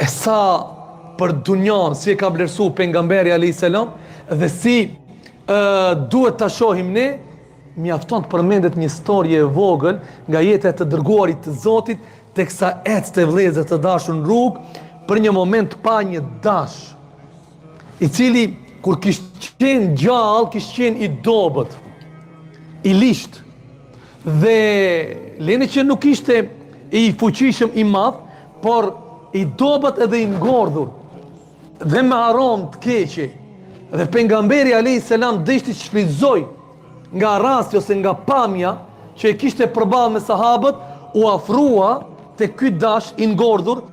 E sa për dunjan, si e ka vlerësu pejgamberi alayhis salam, dhe si duhet ta shohim ne, mjafton të përmendet një histori e vogël nga jeta e të dërguarit të Zotit, teksa ecte vëllezër të dashur në rrugë, për një moment pa një dash, i cili kur kishte qenë gjallë, kishte qenë i dobët, i lisht, dhe lene që nuk ishte i fuqishëm i madh, por i dobët edhe i ngordhur, dhe me aromë të keqe. Dhe pejgamberi alayhis salam deshti të shfrytëzoj nga rasti ose nga pamja që e kishte përballë me sahabët, u afrua te ky dash i ngordhur,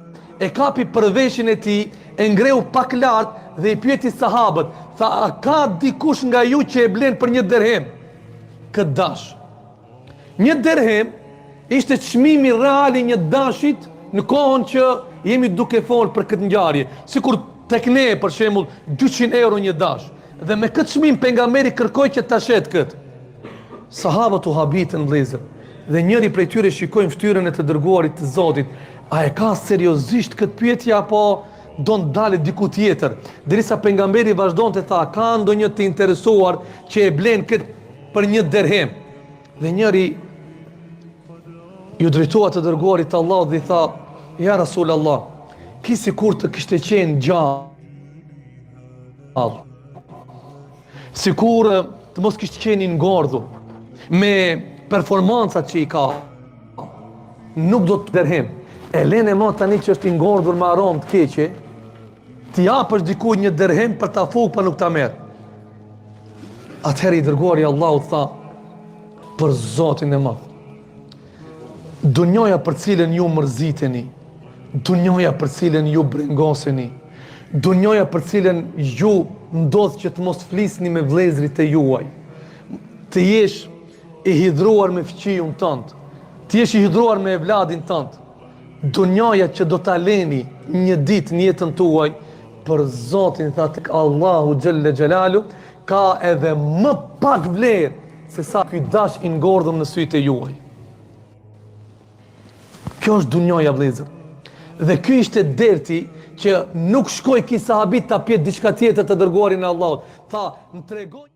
e kapi për veshin e tij, e ngreu pak lart dhe i pyeti sahabët, tha, a ka dikush nga ju që e blen për 1 dirhem këtë dash? 1 dirhem ishte çmimi real i një dashit në kohën që jemi duke folë për këtë ngjarje. Sikur tek ne për shembull 200 euro një dash. Dhe me këtë çmim pejgamberi kërkoi që ta shet kët. Sahabët u habitën vëllezër. Dhe njëri prej tyre shikojnë fytyrën e të dërguarit të Zotit. A e ka seriozisht këtë pyetje apo do të dalë diku tjetër? Derisa pejgamberi vazhdonte tha, ka ndonjë të interesuar që e blen këtë për 1 dirhem? Dhe njëri ju drejtua të dërguarit të Allahut dhe i tha, ja Rasulallah, ki sikur të kishte qenë gjallë, sikur të mos kishte qenë i ngordhur, me performancat që i ka, nuk do të dirhem. E lene mo tani që është i ngordhur me aromë të keqe, të japësh dikujt 1 dirhem për ta fugë pa nuk ta merr. Atëherë i dërguari Allahut tha, për Zotin e madh, dunjoja për cilën ju mërziteni, dunjoja për cilën ju brengoseni, dunjoja për cilën ju ndodh që të mos flisni me vëllezërit e juaj, të jesh i hidhruar me fëmijën tënd, të jesh i hidhruar me evladin tënd, dunjoja që do ta leni një ditë në jetën tuaj, për Zotin tha tek Allahu xhelle xhelalu, ka edhe më pak vlerë se sa ky dash i ngordhur në sytë e juaj. Kjo është dunjoja vëllezër. Dhe ky ishte derti që nuk shkoi ki sahabit ta pjet diçka tjetër të dërguarin e Allahut. Tha, më tregoj